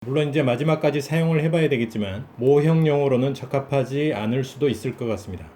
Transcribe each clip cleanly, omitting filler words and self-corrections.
물론 이제 마지막까지 사용을 해봐야 되겠지만 모형용으로는 적합하지 않을 수도 있을 것 같습니다.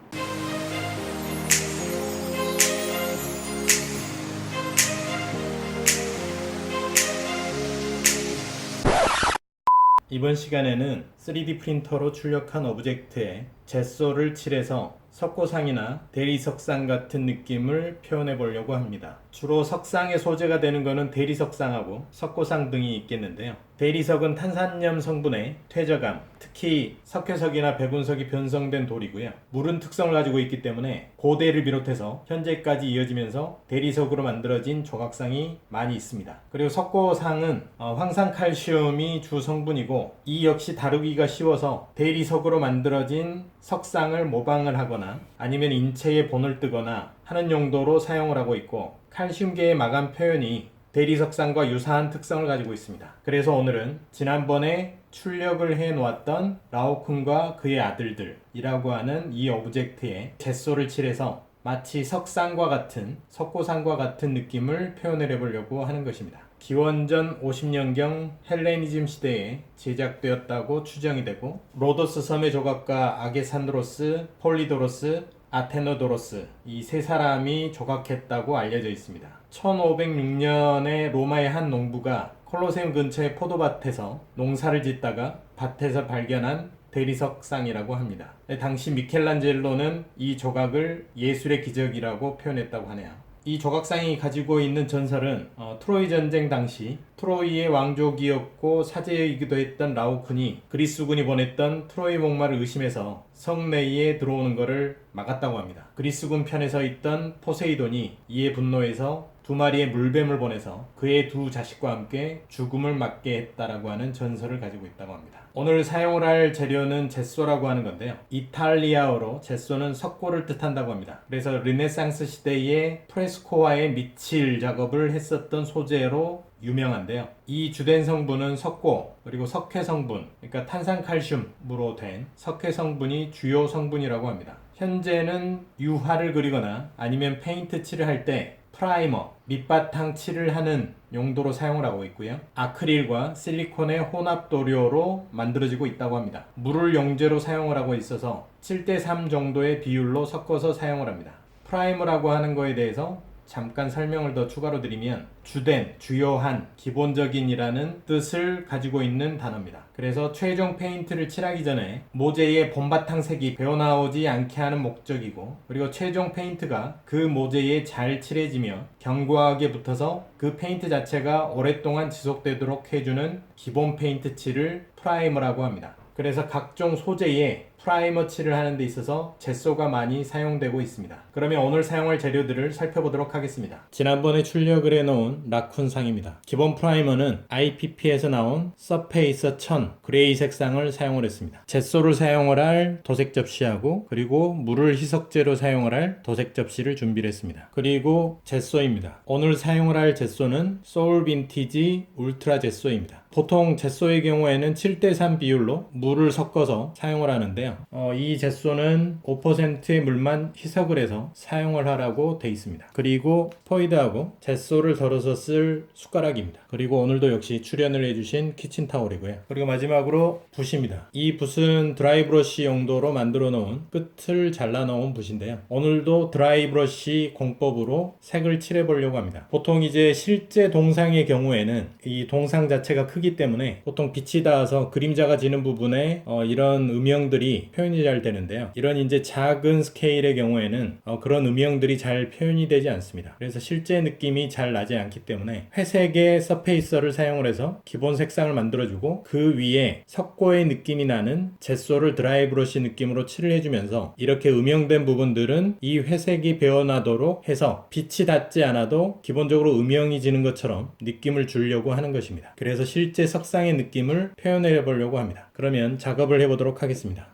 이번 시간에는 3D 프린터로 출력한 오브젝트에 젯소를 칠해서 석고상이나 대리석상 같은 느낌을 표현해 보려고 합니다. 주로 석상의 소재가 되는 것은 대리석상하고 석고상 등이 있겠는데요. 대리석은 탄산염 성분의 퇴적암, 특히 석회석이나 백운석이 변성된 돌이고요. 물은 특성을 가지고 있기 때문에 고대를 비롯해서 현재까지 이어지면서 대리석으로 만들어진 조각상이 많이 있습니다. 그리고 석고상은 황산칼슘이 주 성분이고 이 역시 다루기가 쉬워서 대리석으로 만들어진 석상을 모방을 하거나 아니면 인체의 본을 뜨거나 하는 용도로 사용을 하고 있고, 칼슘계의 마감 표현이 대리석상과 유사한 특성을 가지고 있습니다. 그래서 오늘은 지난번에 출력을 해 놓았던 라오쿤과 그의 아들들이라고 하는 이 오브젝트에 젯소를 칠해서 마치 석상과 같은, 석고상과 같은 느낌을 표현을 해보려고 하는 것입니다. 기원전 50년경 헬레니즘 시대에 제작되었다고 추정이 되고, 로도스 섬의 조각가 아게산드로스, 폴리도로스, 아테노도로스 이 세 사람이 조각했다고 알려져 있습니다. 1506년에 로마의 한 농부가 콜로세움 근처의 포도밭에서 농사를 짓다가 밭에서 발견한 대리석상이라고 합니다. 당시 미켈란젤로는 이 조각을 예술의 기적이라고 표현했다고 하네요. 이 조각상이 가지고 있는 전설은 트로이 전쟁 당시 트로이의 왕족이었고 사제이기도 했던 라오쿤이 그리스군이 보냈던 트로이 목마를 의심해서 성 내에 들어오는 것을 막았다고 합니다. 그리스군 편에 서 있던 포세이돈이 이에 분노해서 두 마리의 물뱀을 보내서 그의 두 자식과 함께 죽음을 맞게 했다라고 하는 전설을 가지고 있다고 합니다. 오늘 사용을 할 재료는 젯소라고 하는 건데요. 이탈리아어로 젯소는 석고를 뜻한다고 합니다. 그래서 르네상스 시대에 프레스코화의 밑칠 작업을 했었던 소재로 유명한데요. 이 주된 성분은 석고, 그리고 석회 성분, 그러니까 탄산칼슘으로 된 석회 성분이 주요 성분이라고 합니다. 현재는 유화를 그리거나 아니면 페인트 칠을 할 때 프라이머, 밑바탕 칠을 하는 용도로 사용을 하고 있고요. 아크릴과 실리콘의 혼합 도료로 만들어지고 있다고 합니다. 물을 용제로 사용을 하고 있어서 7:3 정도의 비율로 섞어서 사용을 합니다. 프라이머라고 하는 거에 대해서 잠깐 설명을 더 추가로 드리면 주된, 주요한, 기본적인이라는 뜻을 가지고 있는 단어입니다. 그래서 최종 페인트를 칠하기 전에 모재의 본바탕 색이 배어나오지 않게 하는 목적이고, 그리고 최종 페인트가 그 모재에 잘 칠해지며 견고하게 붙어서 그 페인트 자체가 오랫동안 지속되도록 해주는 기본 페인트 칠을 프라이머라고 합니다. 그래서 각종 소재에 프라이머 칠을 하는 데 있어서 젯소가 많이 사용되고 있습니다. 그러면 오늘 사용할 재료들을 살펴보도록 하겠습니다. 지난번에 출력을 해놓은 라쿤상입니다. 기본 프라이머는 IPP에서 나온 서페이서 1000 그레이 색상을 사용을 했습니다. 젯소를 사용을 할 도색 접시하고, 그리고 물을 희석제로 사용을 할 도색 접시를 준비를 했습니다. 그리고 젯소입니다. 오늘 사용을 할 젯소는 소울 빈티지 울트라 젯소입니다. 보통 젯소의 경우에는 7:3 비율로 물을 섞어서 사용을 하는데요. 이 젯소는 5%의 물만 희석을 해서 사용을 하라고 되어 있습니다. 그리고 포이드하고 젯소를 덜어서 쓸 숟가락입니다. 그리고 오늘도 역시 출연을 해주신 키친타올이고요. 그리고 마지막으로 붓입니다. 이 붓은 드라이 브러쉬 용도로 만들어 놓은 끝을 잘라 놓은 붓인데요. 오늘도 드라이 브러쉬 공법으로 색을 칠해 보려고 합니다. 보통 이제 실제 동상의 경우에는 이 동상 자체가 크기 때문에 보통 빛이 닿아서 그림자가 지는 부분에 이런 음영들이 표현이 잘 되는데요. 이런 이제 작은 스케일의 경우에는 그런 음영들이 잘 표현이 되지 않습니다. 그래서 실제 느낌이 잘 나지 않기 때문에 회색의 서페이서를 사용을 해서 기본 색상을 만들어주고, 그 위에 석고의 느낌이 나는 젯소를 드라이 브러쉬 느낌으로 칠을 해주면서 이렇게 음영된 부분들은 이 회색이 배어나도록 해서 빛이 닿지 않아도 기본적으로 음영이 지는 것처럼 느낌을 주려고 하는 것입니다. 그래서 실제 석상의 느낌을 표현해 보려고 합니다. 그러면 작업을 해보도록 하겠습니다.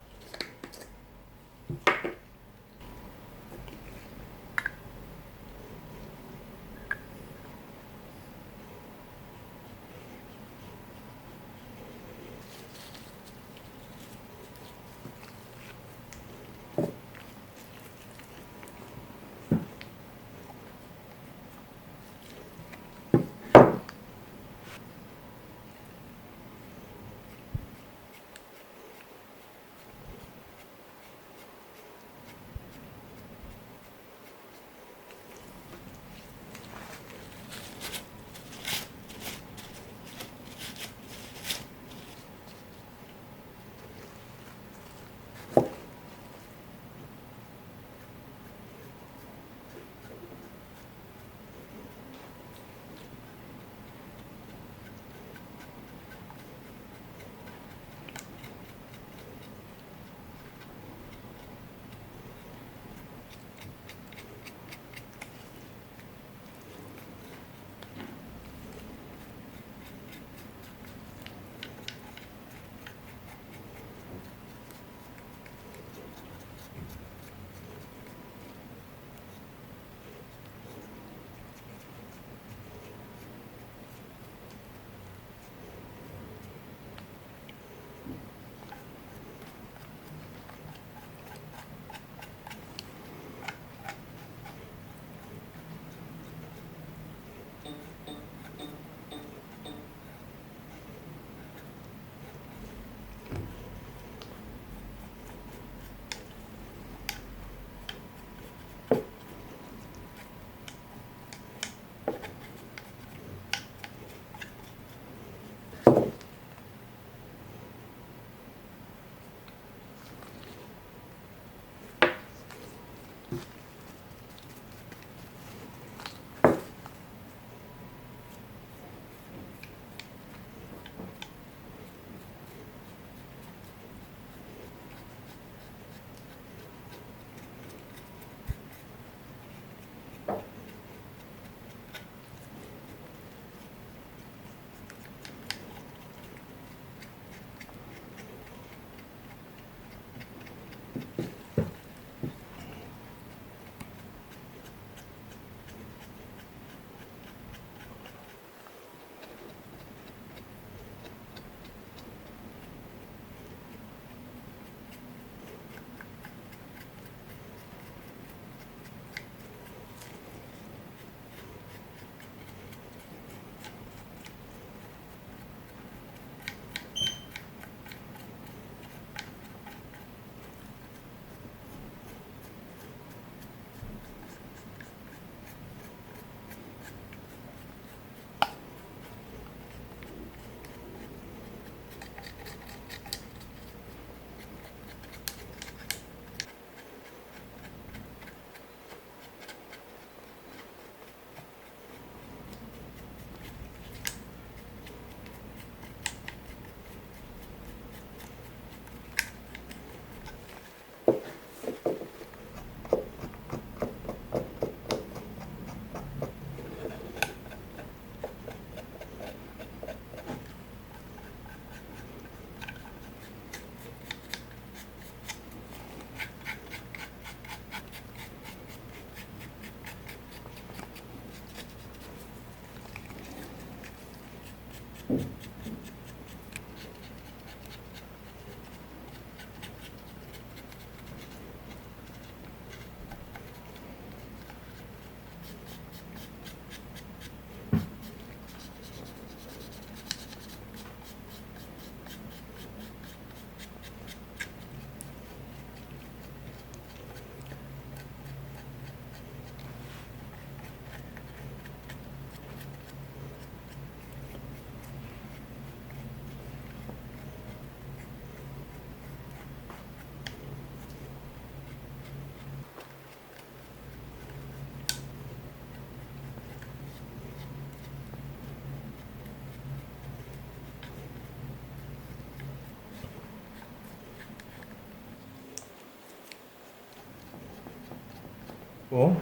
고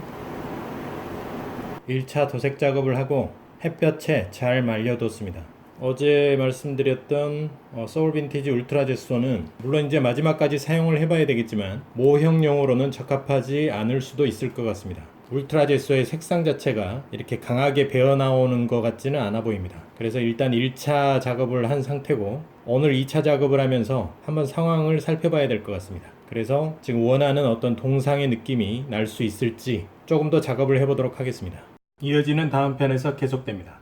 1차 도색 작업을 하고 햇볕에 잘 말려뒀습니다. 어제 말씀드렸던 소울 빈티지 울트라 제소는 물론 이제 마지막까지 사용을 해봐야 되겠지만 모형용으로는 적합하지 않을 수도 있을 것 같습니다. 울트라 제소의 색상 자체가 이렇게 강하게 배어 나오는 것 같지는 않아 보입니다. 그래서 일단 1차 작업을 한 상태고 오늘 2차 작업을 하면서 한번 상황을 살펴봐야 될 것 같습니다. 그래서 지금 원하는 어떤 동상의 느낌이 날 수 있을지 조금 더 작업을 해보도록 하겠습니다. 이어지는 다음 편에서 계속됩니다.